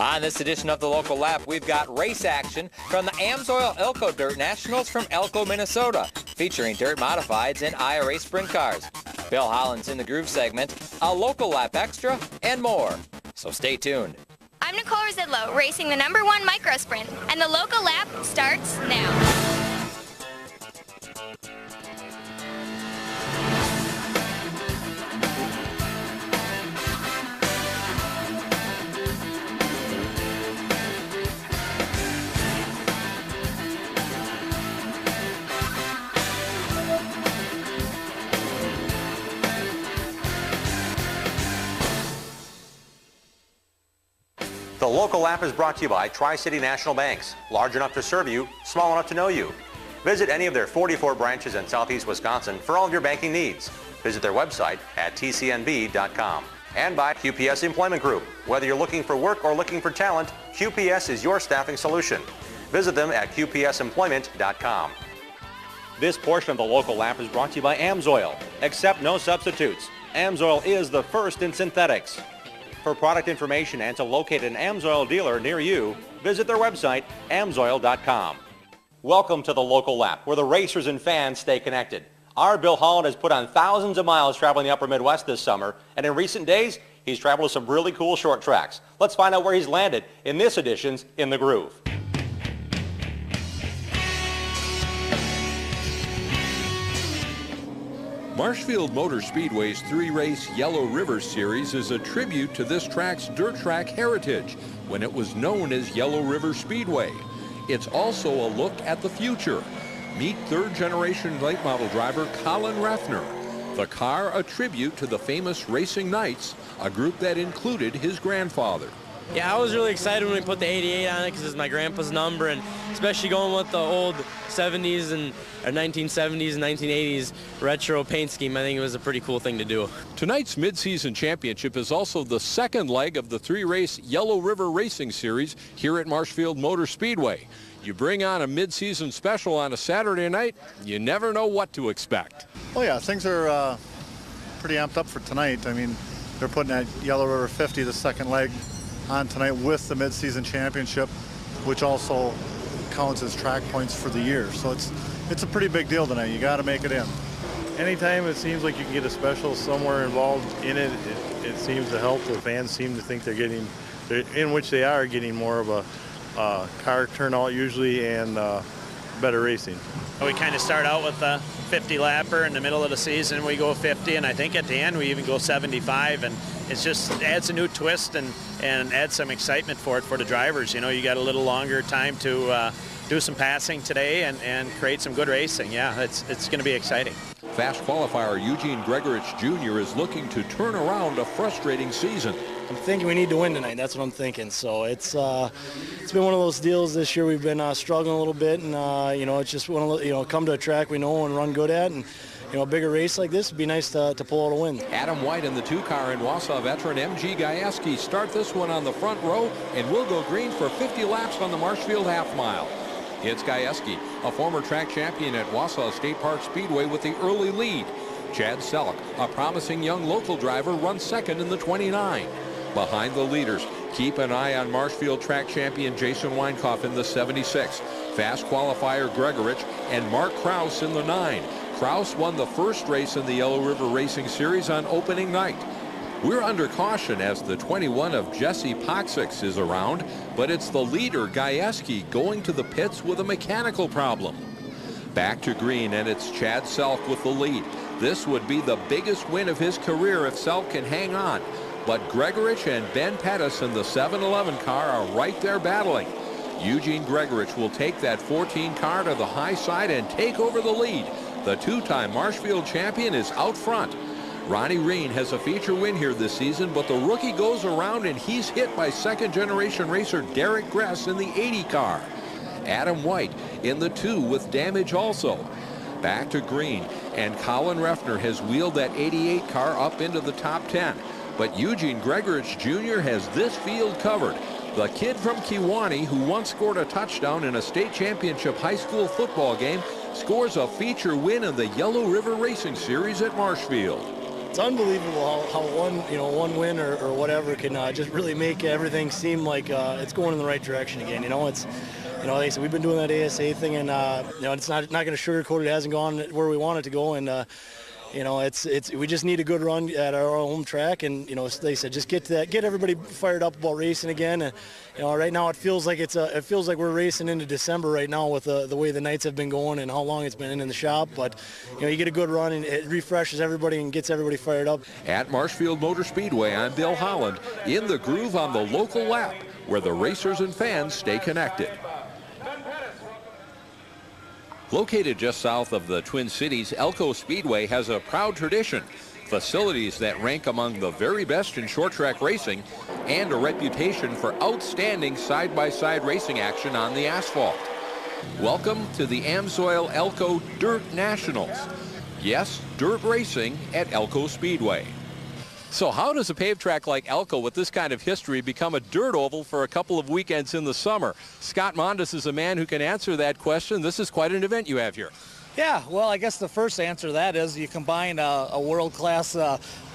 On this edition of the Local Lap, we've got race action from the AMSOIL Elko Dirt Nationals from Elko, Minnesota, featuring dirt modifieds and IRA sprint cars. Bill Holland's in the Groove segment, a Local Lap Extra, and more. So stay tuned. I'm Nicole Rosidlo, racing the #1 micro sprint, and the Local Lap starts now. The Local Lap is brought to you by Tri-City National Banks, large enough to serve you, small enough to know you. Visit any of their 44 branches in southeast Wisconsin for all of your banking needs. Visit their website at tcnb.com. And by QPS Employment Group. Whether you're looking for work or looking for talent, QPS is your staffing solution. Visit them at qpsemployment.com. This portion of the Local Lap is brought to you by AMSOIL. Accept no substitutes. AMSOIL is the first in synthetics. For product information and to locate an AMSOIL dealer near you, visit their website, amsoil.com. Welcome to the Local Lap, where the racers and fans stay connected. Our Bill Holland has put on thousands of miles traveling the upper Midwest this summer, and in recent days, he's traveled to some really cool short tracks. Let's find out where he's landed in this edition's In the Groove. Marshfield Motor Speedway's three-race Yellow River Series is a tribute to this track's dirt track heritage when it was known as Yellow River Speedway. It's also a look at the future. Meet third-generation late model driver Colin Refner. The car a tribute to the famous Racing Knights, a group that included his grandfather. Yeah, I was really excited when we put the 88 on it because it's my grandpa's number, and especially going with the old 70s and 1970s and 1980s retro paint scheme. I think it was a pretty cool thing to do. Tonight's mid-season championship is also the second leg of the three-race Yellow River Racing Series here at Marshfield Motor Speedway. You bring on a mid-season special on a Saturday night, you never know what to expect. Oh yeah, things are pretty amped up for tonight. I mean, they're putting that Yellow River 50, the second leg, on tonight with the mid-season championship, which also counts as track points for the year. So it's a pretty big deal tonight. You got to make it in. Anytime it seems like you can get a special somewhere involved in it, it seems to help. The fans seem to think they're getting, in which they are getting more of a car turnout usually and better racing. We kind of start out with a 50 lapper in the middle of the season. We go 50, and I think at the end we even go 75, and it just adds a new twist and adds some excitement for the drivers. You know, you got a little longer time to do some passing today and create some good racing. Yeah, it's going to be exciting. Fast qualifier Eugene Gregorich Jr. is looking to turn around a frustrating season. I'm thinking we need to win tonight. That's what I'm thinking. So it's been one of those deals this year. We've been struggling a little bit, and you know, it's just one of the, come to a track we know and run good at, and a bigger race like this would be nice to pull out a win. Adam White in the 2-car and Wausau veteran M.G. Gajewski start this one on the front row, and we'll go green for 50 laps on the Marshfield half mile. It's Gajewski, a former track champion at Wausau State Park Speedway, with the early lead. Chad Selleck, a promising young local driver, runs second in the 29. Behind the leaders, keep an eye on Marshfield track champion Jason Weinkoff in the 76. Fast qualifier Gregorich and Mark Kraus in the 9. Kraus won the first race in the Yellow River Racing Series on opening night. We're under caution as the 21 of Jesse Poxix is around, but it's the leader, Gajewski, going to the pits with a mechanical problem. Back to green, and it's Chad Selk with the lead. This would be the biggest win of his career if Selk can hang on. But Gregorich and Ben Pettis in the 711 car are right there battling. Eugene Gregorich will take that 14 car to the high side and take over the lead. The two-time Marshfield champion is out front. Ronnie Reen has a feature win here this season, but the rookie goes around and he's hit by second-generation racer Derek Gress in the 80 car. Adam White in the 2 with damage also. Back to green, and Colin Refner has wheeled that 88 car up into the top 10. But Eugene Gregorich Jr. has this field covered. The kid from Kewanee, who once scored a touchdown in a state championship high school football game, scores a feature win in the Yellow River Racing Series at Marshfield. It's unbelievable how one win or whatever can just really make everything seem like it's going in the right direction again. It's, like I said, we've been doing that ASA thing, and it's not going to sugarcoat it. It hasn't gone where we want it to go, and we just need a good run at our home track, and like I said, just get everybody fired up about racing again. And right now it feels like we're racing into December right now with the way the nights have been going and how long it's been in the shop. But you get a good run and it refreshes everybody and gets everybody fired up. At Marshfield Motor Speedway, I'm Bill Holland in the groove on the local lap, where the racers and fans stay connected. Located just south of the Twin Cities, Elko Speedway has a proud tradition, facilities that rank among the very best in short track racing, and a reputation for outstanding side-by-side racing action on the asphalt. Welcome to the Amsoil Elko Dirt Nationals. Yes, dirt racing at Elko Speedway. So how does a paved track like Elko with this kind of history become a dirt oval for a couple of weekends in the summer? Scott Mondes is a man who can answer that question. This is quite an event you have here. Yeah, well, I guess the first answer to that is you combine a world-class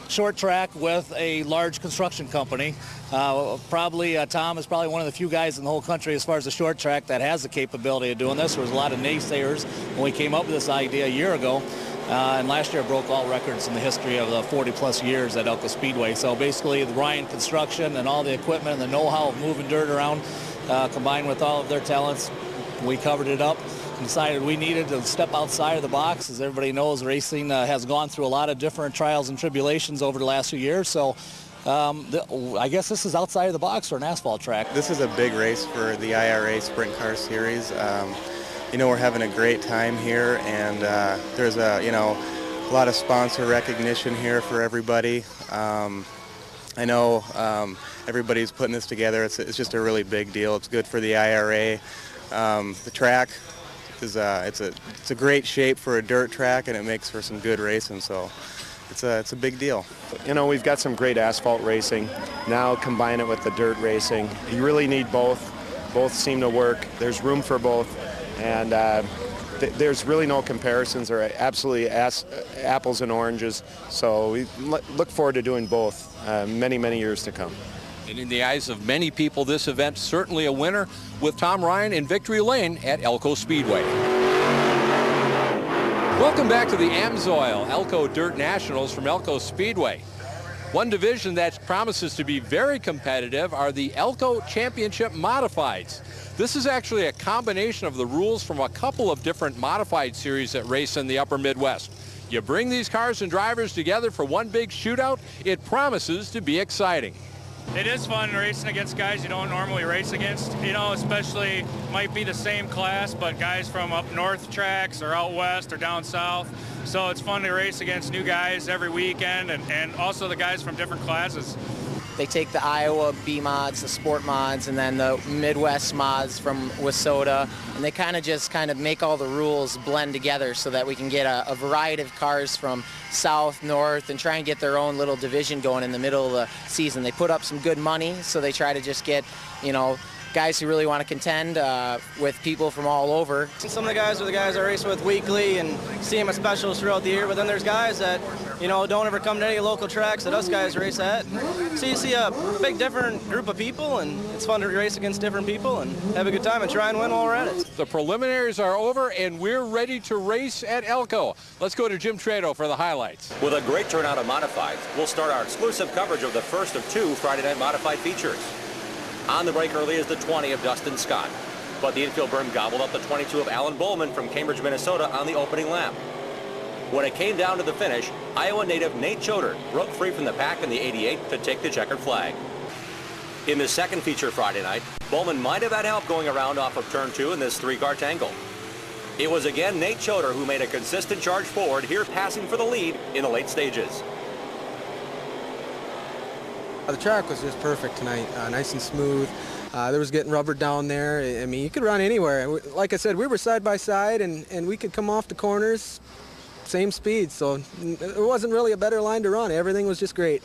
short track with a large construction company. Tom is probably one of the few guys in the whole country as far as the short track that has the capability of doing this. There was a lot of naysayers when we came up with this idea a year ago. And last year broke all records in the history of the 40-plus years at Elko Speedway. So basically the Ryan Construction and all the equipment and the know-how of moving dirt around, combined with all of their talents, we covered it up and decided we needed to step outside of the box. As everybody knows, racing has gone through a lot of different trials and tribulations over the last few years. So I guess this is outside of the box for an asphalt track. This is a big race for the IRA Sprint Car Series. We're having a great time here, and there's a lot of sponsor recognition here for everybody. I know everybody's putting this together. It's just a really big deal. It's good for the IRA. The track is it's a great shape for a dirt track, and it makes for some good racing. So it's a big deal. We've got some great asphalt racing. Now combine it with the dirt racing. You really need both. Both seem to work. There's room for both. And there's really no comparisons, or absolutely apples and oranges. So we look forward to doing both many, many years to come. And in the eyes of many people, this event certainly a winner, with Tom Ryan in victory lane at Elko Speedway. Welcome back to the Amsoil Elko Dirt Nationals from Elko Speedway. One division that promises to be very competitive are the Elko Championship Modifieds. This is actually a combination of the rules from a couple of different modified series that race in the upper Midwest. You bring these cars and drivers together for one big shootout, it promises to be exciting. It is fun racing against guys you don't normally race against, especially might be the same class, but guys from up north tracks or out west or down south. So it's fun to race against new guys every weekend, and also the guys from different classes. They take the Iowa B mods, the sport mods, and then the Midwest mods from Wesell, and they kind of make all the rules blend together so that we can get a variety of cars from south, north, and try and get their own little division going in the middle of the season. They put up some good money, so they try to just get, guys who really want to contend with people from all over. Some of the guys are the guys I race with weekly and see them at specials throughout the year, but then there's guys that, don't ever come to any local tracks that us guys race at. So you see a big different group of people, and it's fun to race against different people and have a good time and try and win while we're at it. The preliminaries are over, and we're ready to race at Elko. Let's go to Jim Tretow for the highlights. With a great turnout of modifieds, we'll start our exclusive coverage of the first of two Friday night modified features. On the break early is the 20 of Dustin Scott, but the infield berm gobbled up the 22 of Alan Bowman from Cambridge, Minnesota on the opening lap. When it came down to the finish, Iowa native Nate Choder broke free from the pack in the 88 to take the checkered flag. In the second feature Friday night, Bowman might have had help going around off of turn 2 in this three-car tangle. It was again Nate Choder who made a consistent charge forward, here passing for the lead in the late stages. The track was just perfect tonight, nice and smooth. There was getting rubber down there. I mean, you could run anywhere. Like I said, we were side by side, and we could come off the corners, same speed. So it wasn't really a better line to run. Everything was just great.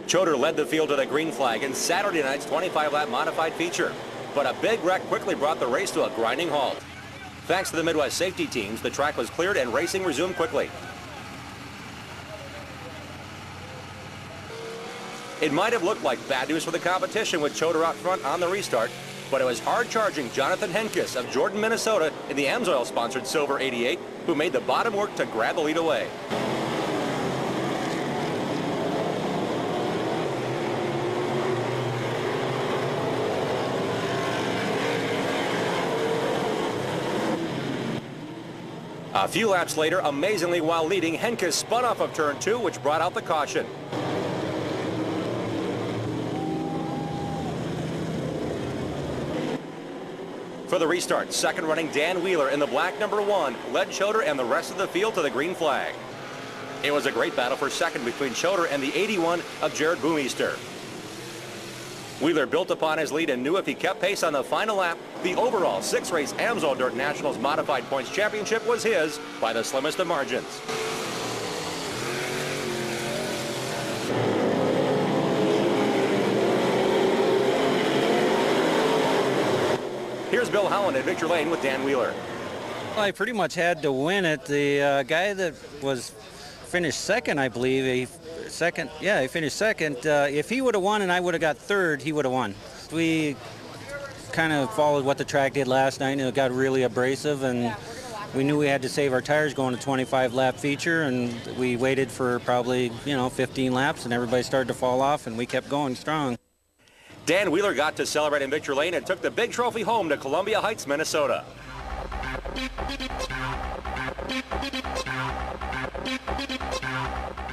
Choder led the field to the green flag in Saturday night's 25-lap modified feature, but a big wreck quickly brought the race to a grinding halt. Thanks to the Midwest safety teams, the track was cleared and racing resumed quickly. It might have looked like bad news for the competition with Tretow out front on the restart, but it was hard-charging Jonathan Henkes of Jordan, Minnesota in the AMSOIL-sponsored Silver 88 who made the bottom work to grab the lead away. A few laps later, amazingly while leading, Henkes spun off of turn 2, which brought out the caution. For the restart, second running Dan Wheeler in the black number 1 led Tretow and the rest of the field to the green flag. It was a great battle for second between Tretow and the 81 of Jared Boomeister. Wheeler built upon his lead and knew if he kept pace on the final lap, the overall 6-race AMSOIL Dirt Nationals Modified Points Championship was his by the slimmest of margins. Here's Bill Holland at Victor Lane with Dan Wheeler. I pretty much had to win it. The guy that was finished second, I believe, he finished second. If he would have won and I would have got third, he would have won. We kind of followed what the track did last night, and it got really abrasive, and we knew we had to save our tires going to 25-lap feature, and we waited for probably, 15 laps, and everybody started to fall off, and we kept going strong. Dan Wheeler got to celebrate in Victor Lane and took the big trophy home to Columbia Heights, Minnesota.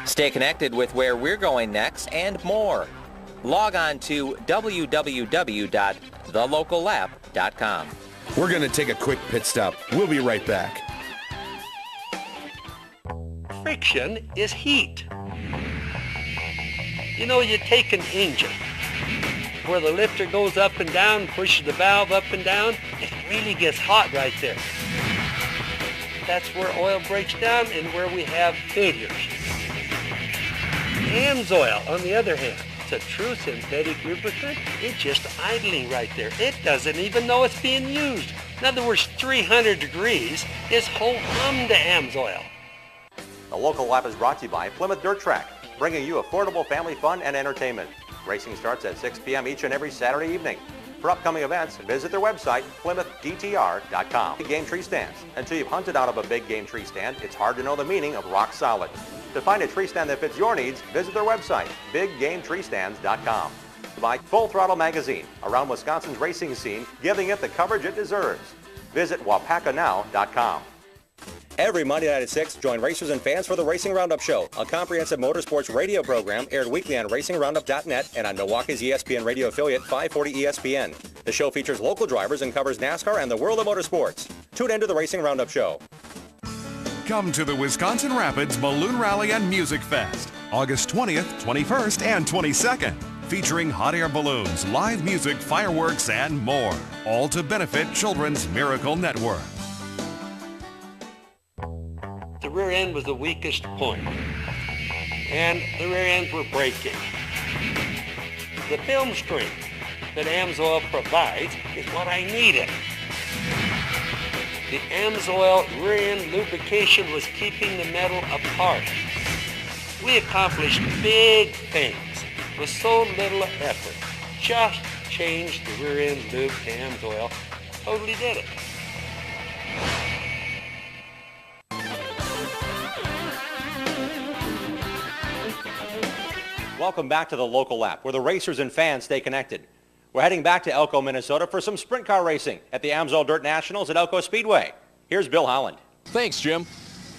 Stay connected with where we're going next and more. Log on to www.thelocallap.com. We're going to take a quick pit stop. We'll be right back. Friction is heat. You take an engine where the lifter goes up and down, pushes the valve up and down, it really gets hot right there. That's where oil breaks down and where we have failures. AMSOIL, on the other hand, it's a true synthetic lubricant. It's just idling right there. It doesn't even know it's being used. In other words, 300 degrees is whole hum to AMSOIL. The local lap is brought to you by Plymouth Dirt Track, bringing you affordable family fun and entertainment. Racing starts at 6 p.m. each and every Saturday evening. For upcoming events, visit their website, PlymouthDTR.com. Big game tree stands. Until you've hunted out of a big game tree stand, it's hard to know the meaning of rock solid. To find a tree stand that fits your needs, visit their website, BigGameTreeStands.com. By Full Throttle Magazine, around Wisconsin's racing scene, giving it the coverage it deserves. Visit WapakaNow.com. Every Monday night at 6, join racers and fans for the Racing Roundup Show, a comprehensive motorsports radio program aired weekly on RacingRoundup.net and on Milwaukee's ESPN radio affiliate 540 ESPN. The show features local drivers and covers NASCAR and the world of motorsports. Tune into the Racing Roundup Show. Come to the Wisconsin Rapids Balloon Rally and Music Fest, August 20th, 21st, and 22nd, featuring hot air balloons, live music, fireworks, and more, all to benefit Children's Miracle Network. The rear end was the weakest point, and the rear ends were breaking. The film strength that AMSOIL provides is what I needed. The AMSOIL rear end lubrication was keeping the metal apart. We accomplished big things with so little effort. Just changed the rear end lube to AMSOIL. Totally did it. Welcome back to the local lap, where the racers and fans stay connected. We're heading back to Elko, Minnesota for some sprint car racing at the AMSOIL Dirt Nationals at Elko Speedway. Here's Bill Holland. Thanks, Jim.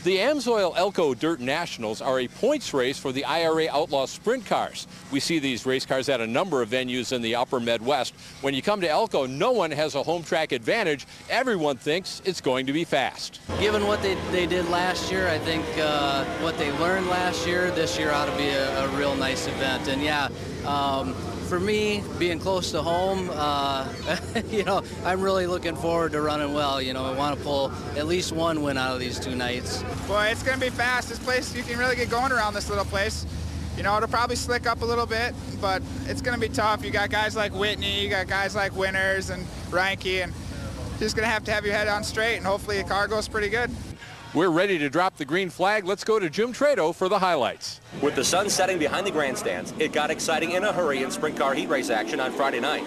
The AMSOIL Elko Dirt Nationals are a points race for the IRA Outlaw sprint cars. We see these race cars at a number of venues in the upper Midwest. When you come to Elko, no one has a home track advantage. Everyone thinks it's going to be fast. Given what they did last year, I think what they learned last year, this year ought to be a real nice event. And yeah, for me, being close to home, I'm really looking forward to running well. I want to pull at least one win out of these 2 nights. Boy, it's going to be fast. This place, you can really get going around this little place. It'll probably slick up a little bit, but it's going to be tough. You got guys like Whitney, you got guys like Winters and Reinke, and you're just going to have your head on straight, and hopefully the car goes pretty good. We're ready to drop the green flag. Let's go to Jim Tretow for the highlights. With the sun setting behind the grandstands, it got exciting in a hurry in sprint car heat race action on Friday night.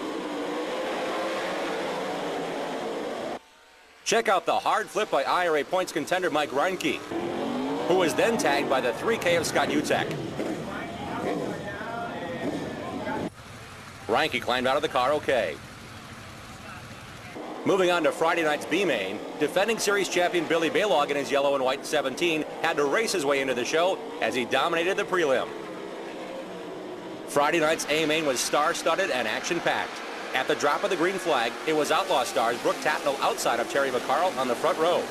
Check out the hard flip by IRA points contender Mike Reinke, who was then tagged by the 3K of Scott Utek. Reinke climbed out of the car okay. Moving on to Friday night's B-Main, defending series champion Billy Balog in his yellow and white 17 had to race his way into the show as he dominated the prelim. Friday night's A-Main was star-studded and action-packed. At the drop of the green flag, it was Outlaw stars Brooke Tatnell outside of Terry McCarl on the front row.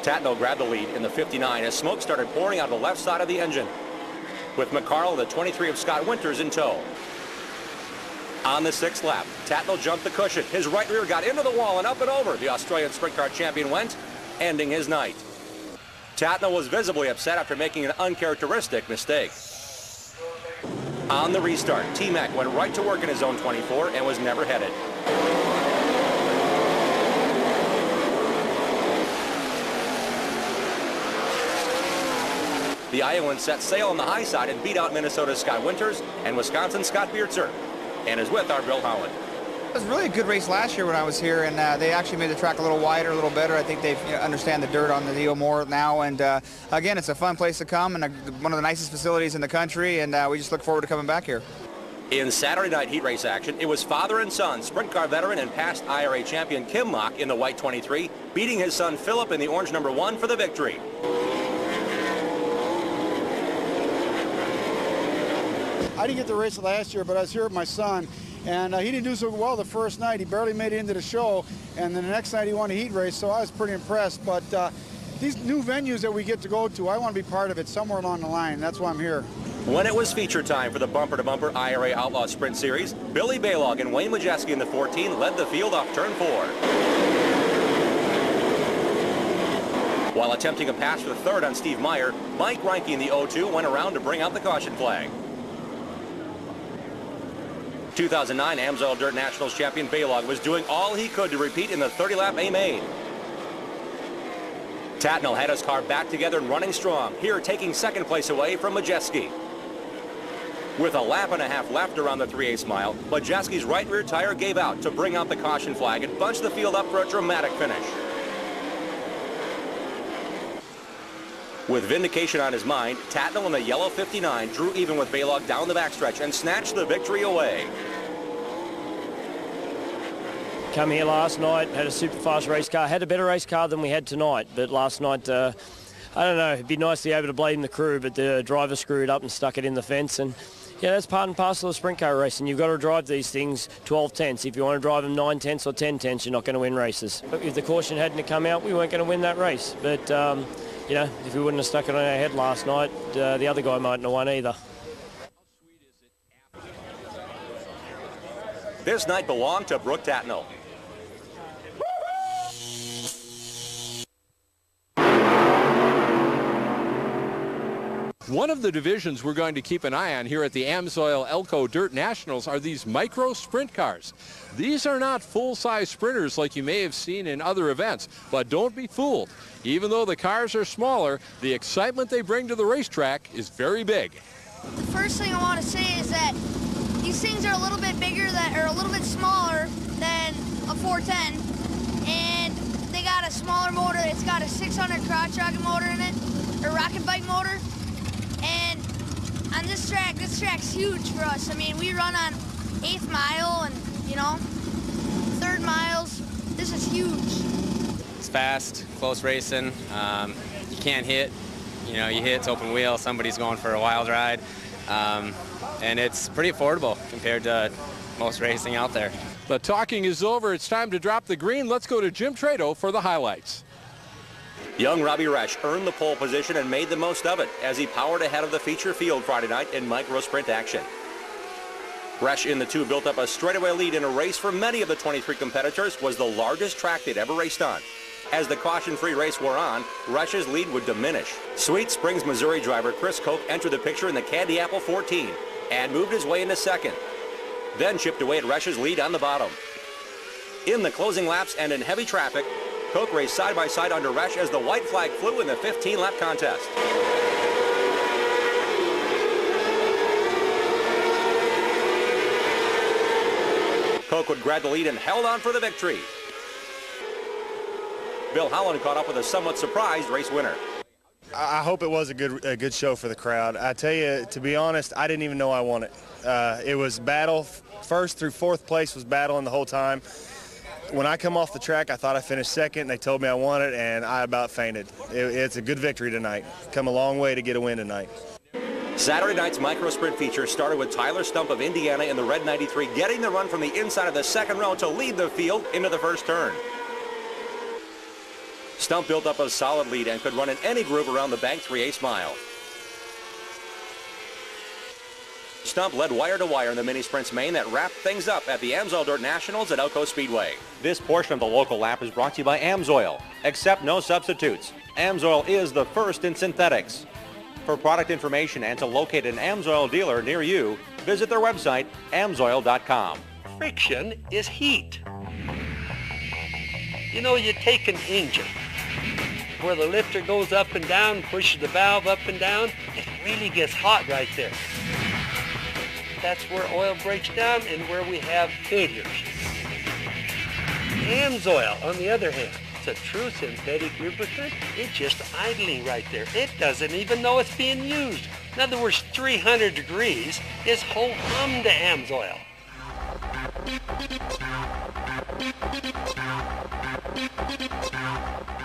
Tatnell grabbed the lead in the 59 as smoke started pouring out the left side of the engine, with McCarl and the 23 of Scott Winters in tow. On the 6th lap, Tatnell jumped the cushion. His right rear got into the wall and up and over. The Australian sprint car champion went, ending his night. Tatnell was visibly upset after making an uncharacteristic mistake. On the restart, T-Mac went right to work in his own 24 and was never headed. The Iowan set sail on the high side and beat out Minnesota's Scott Winters and Wisconsin's Scott Biertzer, and is with our Bill Holland. It was really a good race last year when I was here, and they actually made the track a little wider, a little better. I think they understand the dirt on the deal more now, and again, it's a fun place to come and one of the nicest facilities in the country, and we just look forward to coming back here. In Saturday night heat race action, it was father and son, sprint car veteran and past IRA champion Kim Mock in the white 23, beating his son Philip in the orange number 1 for the victory. I didn't get the race last year, but I was here with my son, and he didn't do so well the first night. He barely made it into the show, and then the next night he won a heat race, so I was pretty impressed. But these new venues that we get to go to, I want to be part of it somewhere along the line. That's why I'm here. When it was feature time for the bumper-to-bumper IRA Outlaw Sprint Series, Billy Balog and Wayne Majeski in the 14 led the field off turn 4. While attempting a pass for the third on Steve Meyer, Mike Reinke in the 02 went around to bring out the caution flag. 2009 AMSOIL Dirt Nationals champion Balog was doing all he could to repeat in the 30-lap A-Main. Tatnell had his car back together and running strong, here taking second place away from Majeski. With a lap and a half left around the 3/8 mile, Majeski's right rear tire gave out to bring out the caution flag and bunch the field up for a dramatic finish. With vindication on his mind, Tatnell in the yellow 59 drew even with Balog down the backstretch and snatched the victory away. Come here last night, had a super fast race car, had a better race car than we had tonight, but last night, I don't know, it'd be nice to be able to blame the crew, but the driver screwed up and stuck it in the fence, and yeah, that's part and parcel of sprint car racing. You've got to drive these things 12 tenths. If you want to drive them 9 tenths or 10 tenths, you're not going to win races. If the caution hadn't come out, we weren't going to win that race, but you know, if we wouldn't have stuck it on our head last night, the other guy mightn't have won either. This night belonged to Brooke Tatnell. One of the divisions we're going to keep an eye on here at the AMSOIL Elko Dirt Nationals are these micro sprint cars. These are not full-size sprinters like you may have seen in other events, but don't be fooled. Even though the cars are smaller, the excitement they bring to the racetrack is very big. The first thing I want to say is that these things are a little bit bigger, a little bit smaller than a 410, and they got a smaller motor. It's got a 600 crotch rocket motor in it, or rocket bike motor. And on this track's huge for us. I mean, we run on 8th mile and, you know, 3rd miles. This is huge. It's fast, close racing. You can't hit. You know, you hit, it's open wheel, somebody's going for a wild ride. And it's pretty affordable compared to most racing out there. The talking is over. It's time to drop the green. Let's go to Jim Tretow for the highlights. Young Robbie Resch earned the pole position and made the most of it as he powered ahead of the feature field Friday night in micro sprint action. Resch in the 2 built up a straightaway lead in a race for many of the 23 competitors was the largest track they'd ever raced on. As the caution-free race wore on, Resch's lead would diminish. Sweet Springs, Missouri driver Chris Koch entered the picture in the Candy Apple 14 and moved his way into second. then chipped away at Resch's lead on the bottom. In the closing laps and in heavy traffic, Koch raced side by side under Resch as the white flag flew in the 15-lap contest. Koch would grab the lead and held on for the victory. Bill Holland caught up with a somewhat surprised race winner. I hope it was a good show for the crowd. I tell you, to be honest, I didn't even know I won it. It was battle. First through fourth place was battling the whole time. When I come off the track, I thought I finished second, and they told me I won it, and I about fainted. It's a good victory tonight. Come a long way to get a win tonight. Saturday night's micro sprint feature started with Tyler Stump of Indiana in the red 93 getting the run from the inside of the second row to lead the field into the first turn. Stump built up a solid lead and could run in any groove around the bank 3/8 mile. Stump led wire to wire in the mini sprints main that wrapped things up at the Amsoil Dirt Nationals at Elko Speedway. This portion of the local lap is brought to you by Amsoil. Accept no substitutes. Amsoil is the first in synthetics. For product information and to locate an Amsoil dealer near you, visit their website, amsoil.com. Friction is heat. You know, you take an engine where the lifter goes up and down, pushes the valve up and down, it really gets hot right there. That's where oil breaks down and where we have failures. Amsoil, on the other hand, it's a true synthetic lubricant. It's just idling right there. It doesn't even know it's being used. In other words, 300 degrees is whole hum to Amsoil.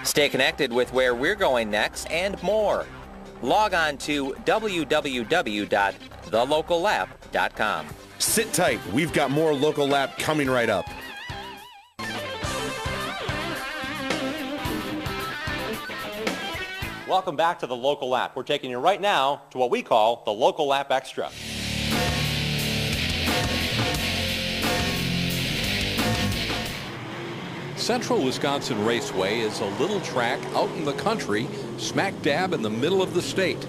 Stay connected with where we're going next and more. Log on to www.thelocallap.com. Sit tight. We've got more Local Lap coming right up. Welcome back to the Local Lap. We're taking you right now to what we call the Local Lap Extra. Central Wisconsin Raceway is a little track out in the country, smack dab in the middle of the state.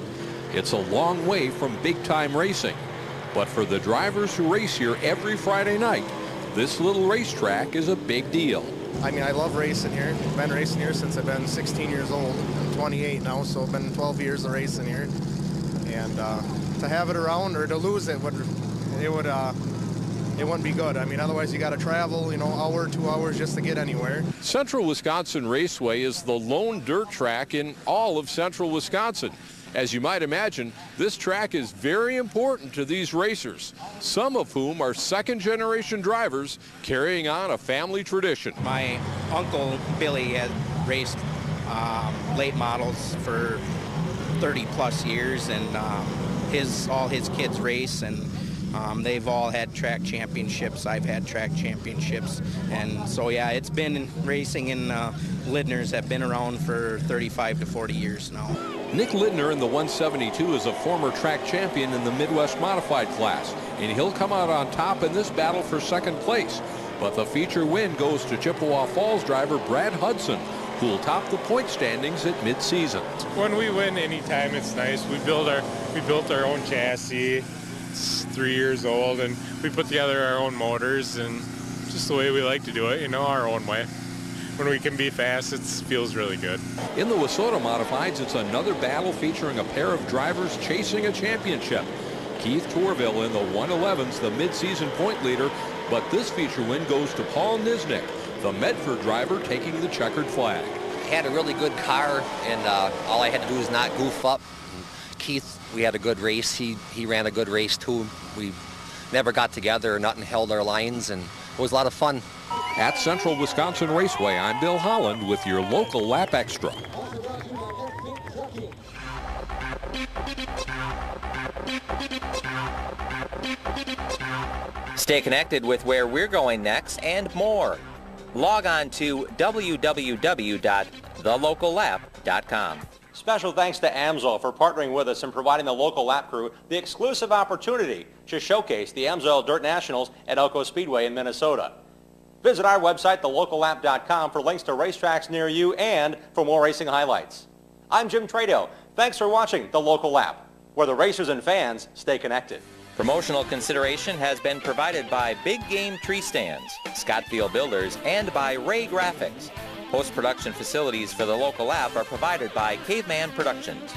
It's a long way from big-time racing. But for the drivers who race here every Friday night, this little racetrack is a big deal. I mean, I love racing here. I've been racing here since I've been 16 years old. I'm 28 now, so I've been 12 years of racing here. And to have it around or to lose it wouldn't be good. I mean, otherwise you got to travel, hour, 2 hours just to get anywhere. Central Wisconsin Raceway is the lone dirt track in all of central Wisconsin. As you might imagine, this track is very important to these racers, some of whom are second-generation drivers carrying on a family tradition. My uncle Billy had raced late models for 30-plus years, and all his kids race, and they've all had track championships. I've had track championships, and so yeah, it's been racing in Lidners have been around for 35 to 40 years now. Nick Lidner in the 172 is a former track champion in the Midwest Modified class, and he'll come out on top in this battle for second place. But the feature win goes to Chippewa Falls driver Brad Hudson, who will top the point standings at mid-season. When we win anytime, it's nice. We built our own chassis. It's 3 years old, and we put together our own motors, and just the way we like to do it, our own way. When we can be fast, it feels really good. In the Wesell Modifieds, it's another battle featuring a pair of drivers chasing a championship. Keith Torville in the 111's the mid-season point leader, but this feature win goes to Paul Nisnik, the Medford driver taking the checkered flag. Had a really good car, and all I had to do was not goof up. Keith, we had a good race. He ran a good race too. We never got together, nothing held our lines, and it was a lot of fun. At Central Wisconsin Raceway, I'm Bill Holland with your Local Lap Extra. Stay connected with where we're going next and more. Log on to www.thelocallap.com. Special thanks to Amsoil for partnering with us and providing the Local Lap crew the exclusive opportunity to showcase the Amsoil Dirt Nationals at Elko Speedway in Minnesota. Visit our website, thelocallap.com, for links to racetracks near you and for more racing highlights. I'm Jim Tretow. Thanks for watching The Local Lap, where the racers and fans stay connected. Promotional consideration has been provided by Big Game Tree Stands, Scottfield Builders, and by Ray Graphics. Post-production facilities for the local lap are provided by Caveman Productions.